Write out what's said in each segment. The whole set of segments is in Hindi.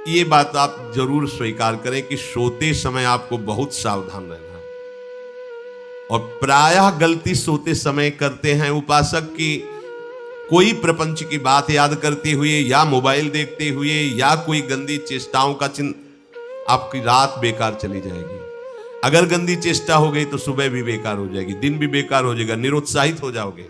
ये बात आप जरूर स्वीकार करें कि सोते समय आपको बहुत सावधान रहना है। और प्रायः गलती सोते समय करते हैं उपासक की कोई प्रपंच की बात याद करते हुए या मोबाइल देखते हुए या कोई गंदी चेष्टाओं का आपकी रात बेकार चली जाएगी। अगर गंदी चेष्टा हो गई तो सुबह भी बेकार हो जाएगी, दिन भी बेकार हो जाएगा, निरुत्साहित हो जाओगे।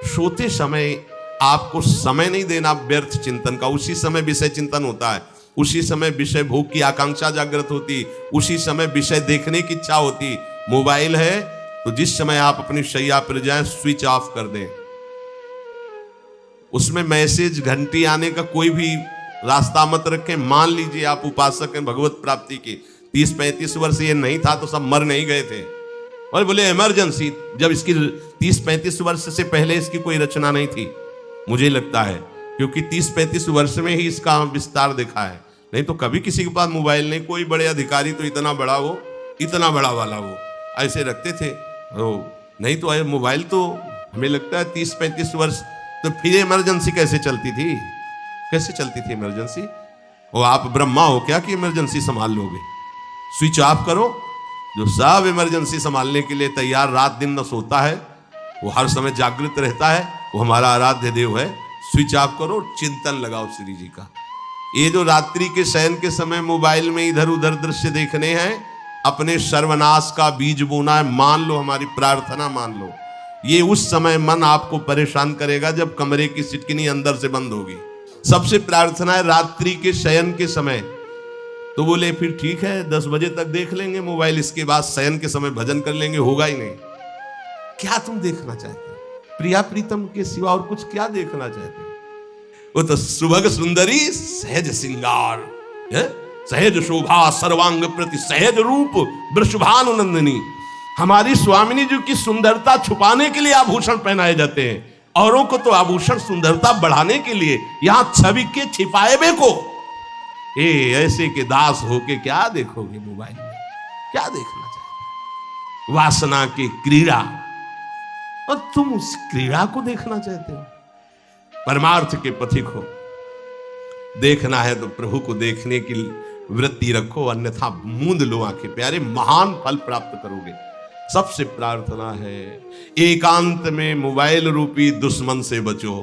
सोते समय आपको समय नहीं देना व्यर्थ चिंतन का। उसी समय विषय चिंतन होता है, उसी समय विषय भोग की आकांक्षा जागृत होती, उसी समय विषय देखने की इच्छा होती। मोबाइल है तो जिस समय आप अपनी शैया पर जाएं स्विच ऑफ कर दें। उसमें मैसेज घंटी आने का कोई भी रास्ता मत रखें। मान लीजिए आप उपासक हैं भगवत प्राप्ति के, 30-35 वर्ष ये नहीं था तो सब मर नहीं गए थे। और बोले इमरजेंसी, जब इसकी 30-35 वर्ष से पहले इसकी कोई रचना नहीं थी, मुझे लगता है, क्योंकि 30-35 वर्ष में ही इसका विस्तार देखा है। नहीं तो कभी किसी के पास मोबाइल नहीं। कोई बड़े अधिकारी तो इतना बड़ा वो, इतना बड़ा वाला वो ऐसे रखते थे। नहीं तो मोबाइल तो हमें लगता है 30-35 वर्ष। तो फिर इमरजेंसी कैसे चलती थी? कैसे चलती थी इमरजेंसी? वो आप ब्रह्मा हो क्या कि इमरजेंसी संभाल लोगे? स्विच ऑफ करो। जो सब इमरजेंसी संभालने के लिए तैयार, रात दिन न सोता है, वो हर समय जागृत रहता है, वो हमारा आराध्य देव है। स्विच ऑफ करो, चिंतन लगाओ श्री जी का। ये जो रात्रि के शयन के समय मोबाइल में इधर उधर दृश्य देखने हैं, अपने सर्वनाश का बीज बोना है। मान लो, हमारी प्रार्थना मान लो, ये उस समय मन आपको परेशान करेगा जब कमरे की सिटकिनी अंदर से बंद होगी। सबसे प्रार्थना है रात्रि के शयन के समय। तो बोले फिर ठीक है 10 बजे तक देख लेंगे मोबाइल, इसके बाद शयन के समय भजन कर लेंगे। होगा ही नहीं। क्या तुम देखना चाहते हो? प्रिया प्रीतम के सिवा और कुछ क्या देखना चाहते हो? वो तो सुभग सुंदरी सहज सिंगार, सहज शोभा सर्वांग प्रति सहज रूप वृषभानुनंदिनी। हमारी स्वामिनी जी की सुंदरता छुपाने के लिए आभूषण पहनाए जाते हैं। औरों को तो आभूषण सुंदरता बढ़ाने के लिए। यहां छवि के छिपाए बे को ऐसे के दास होके क्या देखोगे मोबाइल में? क्या देखना चाहते? वासना की क्रीड़ा, और तुम उस क्रीड़ा को देखना चाहते हो? परमार्थ के पथिक हो। देखना है तो प्रभु को देखने की वृत्ति रखो, अन्यथा मूंद लो आंखें। प्यारे, महान फल प्राप्त करोगे। सबसे प्रार्थना है एकांत में मोबाइल रूपी दुश्मन से बचो।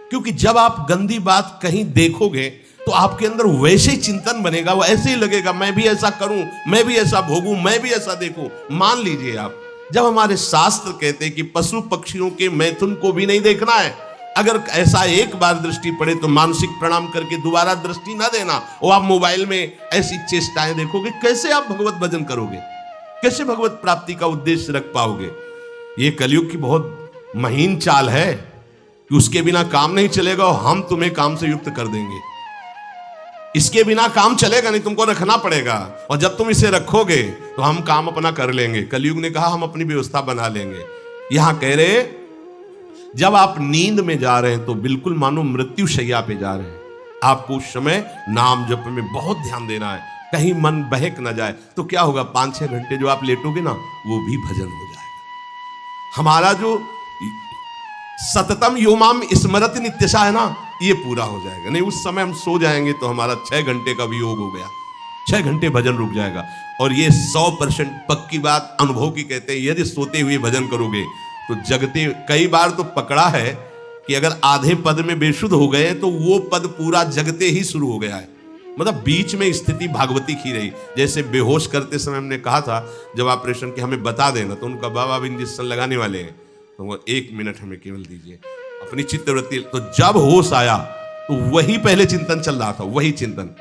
क्योंकि जब आप गंदी बात कहीं देखोगे तो आपके अंदर वैसे ही चिंतन बनेगा, वो ऐसे ही लगेगा मैं भी ऐसा करूं, मैं भी ऐसा भोगूं, मैं भी ऐसा देखूं। मान लीजिए आप, जब हमारे शास्त्र कहते हैं कि पशु पक्षियों के मैथुन को भी नहीं देखना है, अगर ऐसा एक बार दृष्टि पड़े तो मानसिक प्रणाम करके दोबारा दृष्टि ना देना। और आप मोबाइल में ऐसी चेष्टाएं देखोगे, कैसे आप भगवत भजन करोगे? कैसे भगवत प्राप्ति का उद्देश्य रख पाओगे? ये कलयुग की बहुत महीन चाल है कि उसके बिना काम नहीं चलेगा और हम तुम्हें काम से युक्त कर देंगे। इसके बिना काम चलेगा नहीं, तुमको रखना पड़ेगा। और जब तुम इसे रखोगे तो हम काम अपना कर लेंगे। कलयुग ने कहा हम अपनी व्यवस्था बना लेंगे। यहां कह रहे जब आप नींद में जा रहे हैं तो बिल्कुल मानो मृत्यु शैया पे जा रहे हैं। आपको उस समय नाम जप में बहुत ध्यान देना है, कहीं मन बहक ना जाए। तो क्या होगा, 5-6 घंटे जो आप लेटोगे ना, वो भी भजन हो जाएगा। हमारा जो सततम योमाम स्मरति नित्यशा है ना, ये पूरा हो जाएगा। नहीं, उस समय हम सो जाएंगे तो हमारा 6 घंटे का भी योग हो गया, 6 घंटे भजन रुक जाएगा। और ये 100% पक्की बात अनुभव की कहते हैं। यदि सोते हुए भजन करोगे तो जगते, कई बार तो पकड़ा है कि अगर आधे पद में बेशुद्ध हो गए तो वो पद पूरा जगते ही शुरू हो गया है। मतलब बीच में स्थिति भागवती की रही। जैसे बेहोश करते समय हमने कहा था जब ऑपरेशन के हमें बता देना, तो उनका बाबा अब इंजेक्शन लगाने वाले हैं, तो वो 1 मिनट हमें केवल दीजिए, अपनी चित्तवृत्ति। तो जब होश आया तो वही पहले चिंतन चल रहा था, वही चिंतन।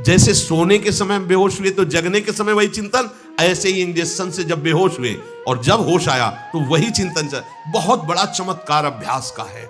जैसे सोने के समय बेहोश हुए तो जगने के समय वही चिंतन, ऐसे ही इंजेक्शन से जब बेहोश हुए और जब होश आया तो वही चिंतन चल। बहुत बड़ा चमत्कार अभ्यास का है।